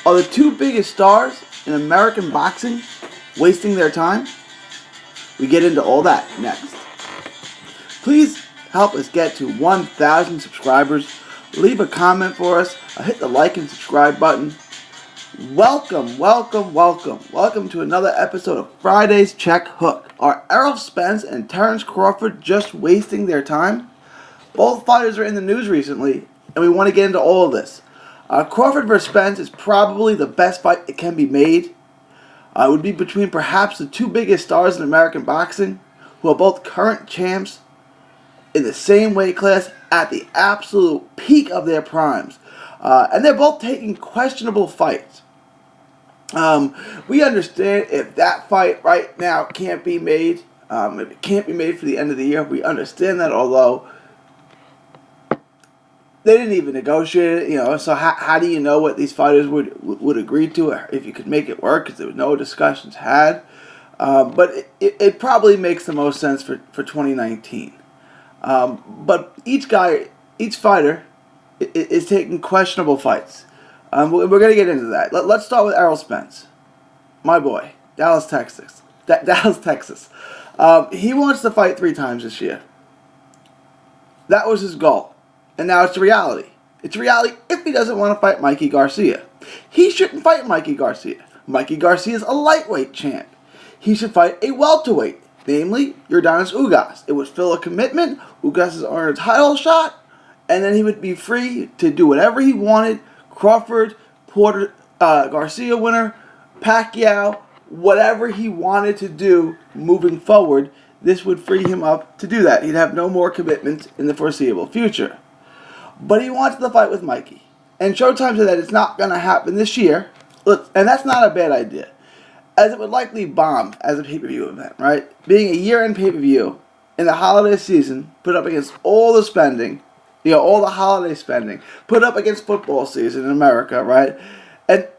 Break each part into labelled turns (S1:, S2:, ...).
S1: Are the two biggest stars in American boxing wasting their time? We get into all that next. Please help us get to 1,000 subscribers. Leave a comment for us. Hit the like and subscribe button. Welcome to another episode of Friday's Check Hook. Are Errol Spence and Terrance Crawford just wasting their time? Both fighters are in the news recently, and we want to get into all of this. Crawford vs. Spence is probably the best fight that can be made. It would be between perhaps the two biggest stars in American boxing, who are both current champs in the same weight class at the absolute peak of their primes. And they're both taking questionable fights. We understand if that fight right now can't be made, if it can't be made for the end of the year, we understand that, although they didn't even negotiate it, so how do you know what these fighters would agree to if you could make it work, because there was no discussions had. But it probably makes the most sense for 2019. But each fighter is taking questionable fights. We're going to get into that. Let's start with Errol Spence, my boy, Dallas, Texas. He wants to fight 3 times this year. That was his goal. And now it's a reality. It's a reality if he doesn't want to fight Mikey Garcia. He shouldn't fight Mikey Garcia. Mikey Garcia is a lightweight champ. He should fight a welterweight, namely Yordenis Ugas. It would fill a commitment. Ugas has earned a title shot, and then he would be free to do whatever he wanted. Crawford, Porter, Garcia winner, Pacquiao, whatever he wanted to do moving forward, this would free him up to do that. He'd have no more commitments in the foreseeable future. But he wants the fight with Mikey. And Showtime said that it's not going to happen this year. Look, and that's not a bad idea, as it would likely bomb as a pay-per-view event, right? Being a year-end pay-per-view in the holiday season, put up against all the spending, all the holiday spending, put up against football season in America, right? And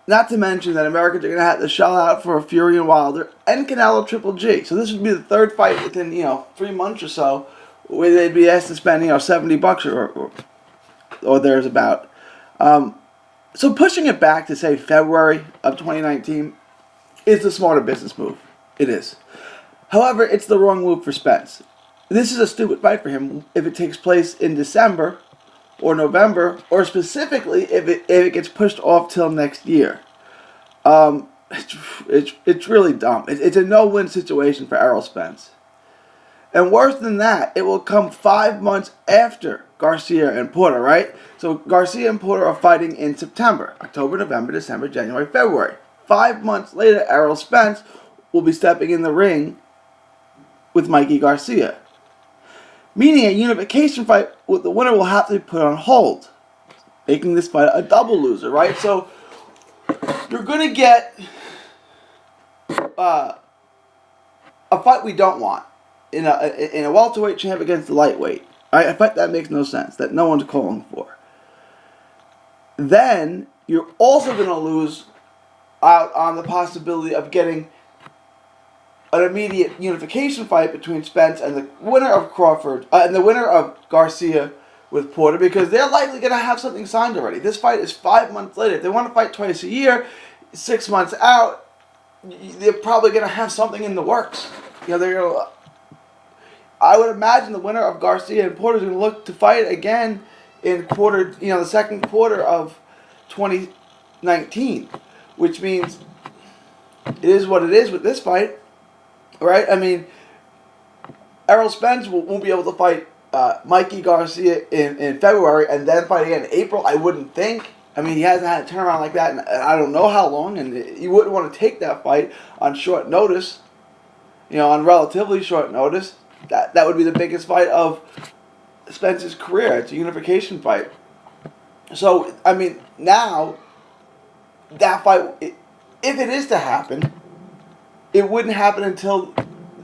S1: not to mention that Americans are going to have to shell out for Fury and Wilder and Canelo Triple G. So this would be the third fight within, 3 months or so, where they'd be asked to spend, $70 or there's about. So pushing it back to, say, February of 2019 is the smarter business move. It is. However, it's the wrong move for Spence. This is a stupid fight for him if it takes place in December or November, or specifically if it gets pushed off till next year. It's really dumb. It's a no-win situation for Errol Spence. And worse than that, it will come 5 months after Garcia and Porter, right? So Garcia and Porter are fighting in September, October, November, December, January, February. 5 months later, Errol Spence will be stepping in the ring with Mikey Garcia. Meaning a unification fight with the winner will have to be put on hold, making this fight a double loser, right? So you're going to get a fight we don't want. In a welterweight champ against the lightweight. Right? A fight that makes no sense, that no one's calling for. Then you're also going to lose out on the possibility of getting an immediate unification fight between Spence and the winner of Crawford and the winner of Garcia with Porter, because they're likely going to have something signed already. This fight is 5 months later. If they want to fight twice a year, 6 months out, they're probably going to have something in the works. They're going to. I would imagine the winner of Garcia and Porter is going to look to fight again in the second quarter of 2019, which means it is what it is with this fight, right? I mean, Errol Spence won't be able to fight Mikey Garcia in February and then fight again in April, I wouldn't think. I mean, he hasn't had a turnaround like that in I don't know how long, and you wouldn't want to take that fight on short notice, on relatively short notice. That would be the biggest fight of Spence's career. It's a unification fight. So, I mean, now, that fight, if it is to happen, it wouldn't happen until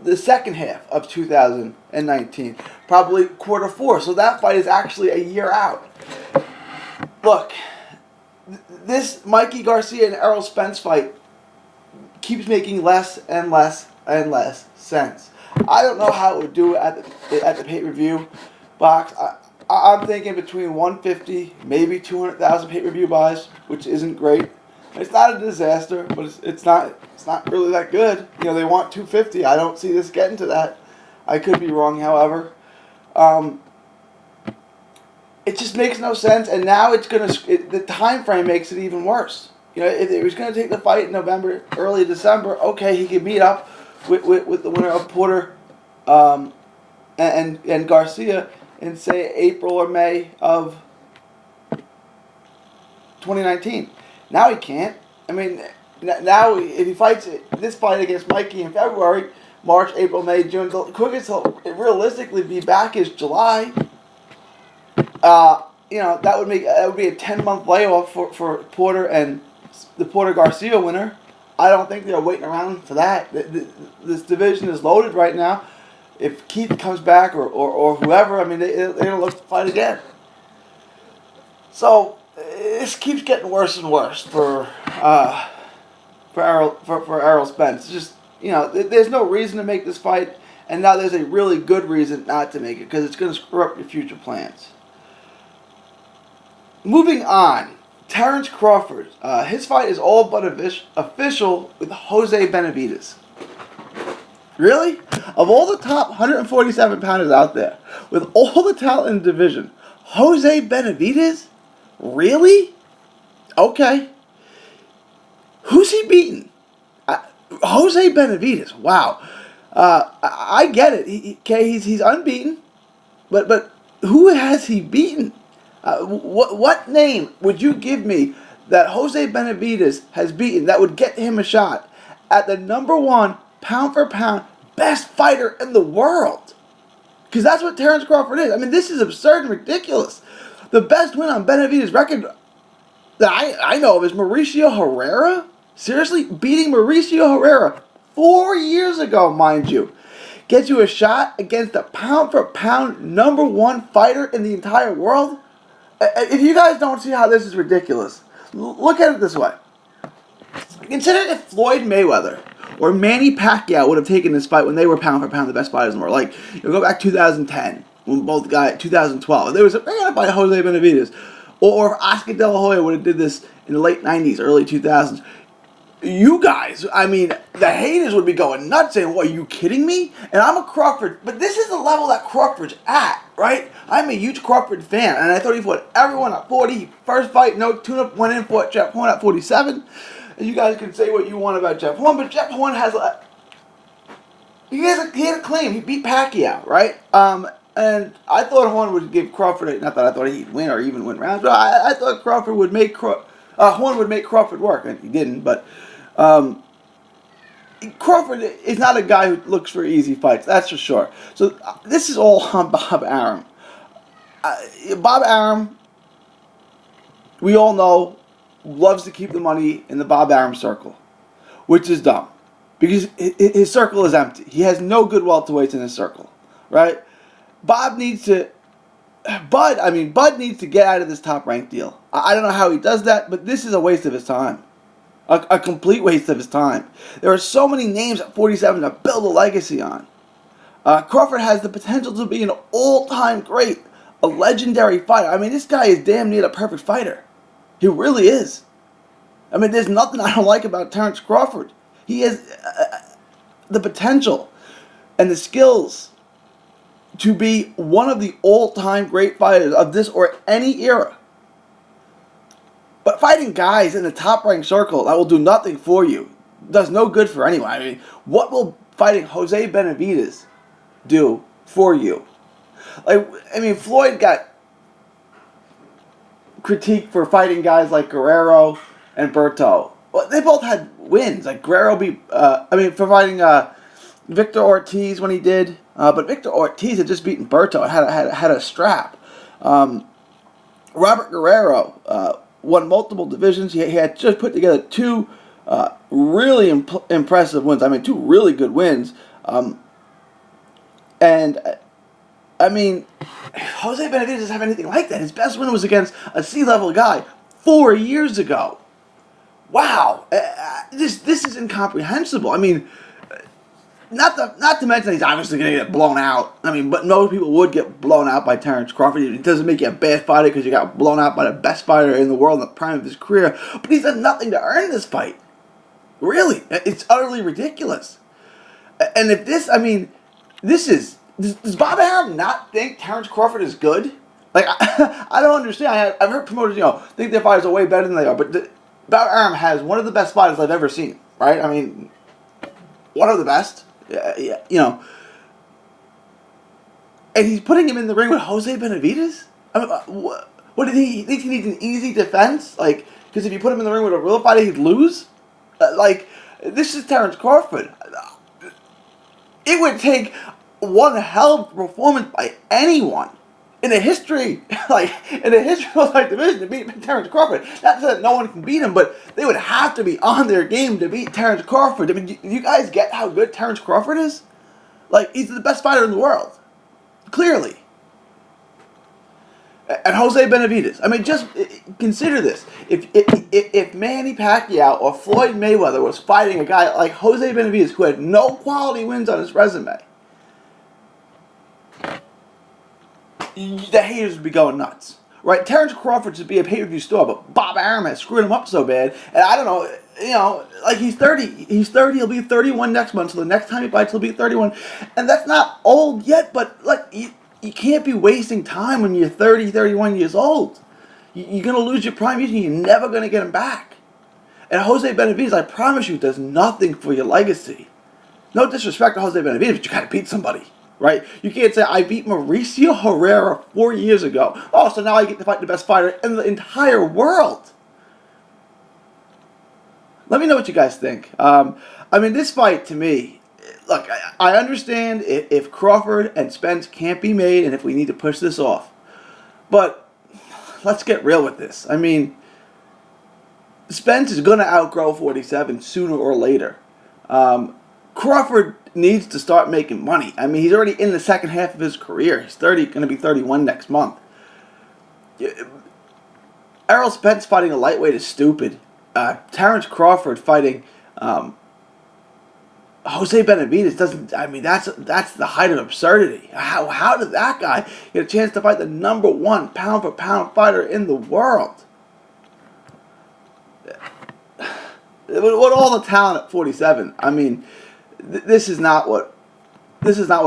S1: the second half of 2019. Probably quarter 4. So that fight is actually a year out. Look, this Mikey Garcia and Errol Spence fight keeps making less and less and less sense. I don't know how it would do at the pay-per-view box. I'm thinking between 150, maybe 200,000 pay-per-view buys, which isn't great. It's not a disaster, but it's not really that good. You know, they want 250. I don't see this getting to that. I could be wrong, however. It just makes no sense, and now the time frame makes it even worse. You know, if he was gonna take the fight in November, early December, okay, he could meet up with the winner of Porter, and Garcia in say April or May of 2019. Now he can't. I mean, now if he fights this fight against Mikey in February, March, April, May, June, the quickest he'll realistically be back is July. You know, that would be a 10-month layoff for Porter and the Porter Garcia winner. I don't think they're waiting around for that. This division is loaded right now. If Keith comes back or whoever, I mean, they're gonna look to fight again. So this keeps getting worse and worse for Errol Spence. It's just, you know, there's no reason to make this fight, and now there's a really good reason not to make it because it's gonna screw up your future plans. Moving on, Terrance Crawford. His fight is all but official with Jose Benavidez. Really? Of all the top 147 pounders out there, with all the talent in the division, Jose Benavidez? Really? Okay. Who's he beating? Jose Benavidez. Wow. I get it. He's unbeaten, but who has he beaten? What name would you give me that Jose Benavidez has beaten that would get him a shot at the number one pound for pound best fighter in the world? Because that's what Terrance Crawford is. I mean, this is absurd and ridiculous. The best win on Benavidez' record that I know of is Mauricio Herrera. Seriously? Beating Mauricio Herrera 4 years ago, mind you. Gets you a shot against the pound for pound number one fighter in the entire world? If you guys don't see how this is ridiculous, look at it this way. Consider if Floyd Mayweather or Manny Pacquiao would have taken this fight when they were pound for pound the best fighters in the world. Like, you go back 2010, when both guys, 2012, they're going to fight Jose Benavidez. Or if Oscar De La Hoya would have did this in the late 90s, early 2000s. You guys, I mean, the haters would be going nuts saying, "What, are you kidding me?" And I'm a Crawford, but this is the level that Crawford's at, right? I'm a huge Crawford fan, and I thought he fought everyone at 40. First fight, no tune-up, went in, fought Jeff Horn at 47. And you guys can say what you want about Jeff Horn, but Jeff Horn has he had a claim. He beat Pacquiao, right? And I thought Horn would give Crawford, not that I thought he'd win or even win rounds, but I thought Crawford would make Horn would make Crawford work, and he didn't, but Crawford is not a guy who looks for easy fights, that's for sure. So this is all on Bob Arum. Bob Arum, we all know, loves to keep the money in the Bob Arum circle, which is dumb, because his circle is empty. He has no good welterweights in his circle, right? Bud needs to get out of this top-ranked deal. I don't know how he does that, but this is a waste of his time. A complete waste of his time. There are so many names at 47 to build a legacy on. Crawford has the potential to be an all-time great, a legendary fighter. I mean, this guy is damn near a perfect fighter. He really is. I mean, there's nothing I don't like about Terrance Crawford. He has the potential and the skills to be one of the all-time great fighters of this or any era. But fighting guys in the top-ranked circle that will do nothing for you, does no good for anyone. I mean, what will fighting Jose Benavidez do for you? Like, I mean, Floyd got critiqued for fighting guys like Guerrero and Berto. Well, they both had wins. Like Guerrero for fighting Victor Ortiz when he did. But Victor Ortiz had just beaten Berto. Had a strap. Robert Guerrero won multiple divisions. He had just put together two really impressive wins. I mean, two really good wins. I mean, Jose Benavidez doesn't have anything like that. His best win was against a C-level guy 4 years ago. Wow. This is incomprehensible. I mean, Not to mention he's obviously going to get blown out. I mean, but most people would get blown out by Terrance Crawford. It doesn't make you a bad fighter because you got blown out by the best fighter in the world in the prime of his career. But he's done nothing to earn this fight. Really. It's utterly ridiculous. And if this, I mean, does Bob Arum not think Terrance Crawford is good? Like, I don't understand. I've heard promoters, think their fighters are way better than they are. But Bob Arum has one of the best fighters I've ever seen, right? I mean, one of the best. And he's putting him in the ring with Jose Benavidez? I mean, what did he think he needs an easy defense? Like, because if you put him in the ring with a real fighter, he'd lose? This is Terrance Crawford. It would take one hell of a performance by anyone in the history, of the division to beat Terrance Crawford. Not that no one can beat him, but they would have to be on their game to beat Terrance Crawford. I mean, do you guys get how good Terrance Crawford is? Like, he's the best fighter in the world. Clearly. And Jose Benavidez. I mean, just consider this. If Manny Pacquiao or Floyd Mayweather was fighting a guy like Jose Benavidez who had no quality wins on his resume, the haters would be going nuts. Right? Terrance Crawford should be a pay-per-view star, but Bob Arum has screwed him up so bad. And I don't know, he's 30. He's 30, he'll be 31 next month, so the next time he fights, he'll be 31. And that's not old yet, but, you can't be wasting time when you're 30, 31 years old. You're going to lose your prime youth and you're never going to get him back. And Jose Benavidez, I promise you, does nothing for your legacy. No disrespect to Jose Benavidez, but you got to beat somebody. Right? You can't say, I beat Mauricio Herrera 4 years ago. Oh, so now I get to fight the best fighter in the entire world. Let me know what you guys think. This fight, to me, look, I understand if Crawford and Spence can't be made and if we need to push this off. But let's get real with this. I mean, Spence is going to outgrow 47 sooner or later. Crawford needs to start making money. I mean, he's already in the second half of his career. He's going to be 31 next month. Errol Spence fighting a lightweight is stupid. Terrance Crawford fighting Jose Benavidez doesn't. I mean, that's the height of absurdity. How did that guy get a chance to fight the number one pound for pound fighter in the world? With all the talent at 47, I mean, this is not what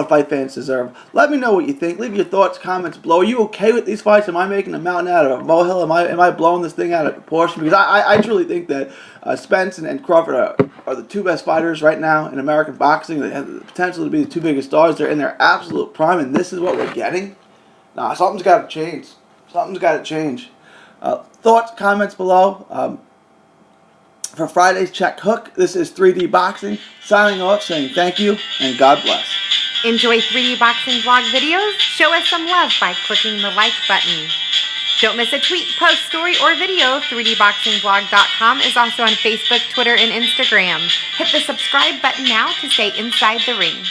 S1: fight fans deserve. Let me know what you think. Leave your thoughts, comments below. Are you okay with these fights? Am I making a mountain out of a molehill? Am I blowing this thing out of proportion? Because I truly think that Spence and Crawford are the two best fighters right now in American boxing. They have the potential to be the two biggest stars. They're in their absolute prime, and this is what we're getting. Nah, something's got to change. Something's got to change. Thoughts, comments below. For Friday's Check Hook, this is 3D Boxing, signing off saying thank you and God bless.
S2: Enjoy 3D Boxing vlog videos? Show us some love by clicking the like button. Don't miss a tweet, post, story, or video. 3dboxingvlog.com is also on Facebook, Twitter, and Instagram. Hit the subscribe button now to stay inside the ring.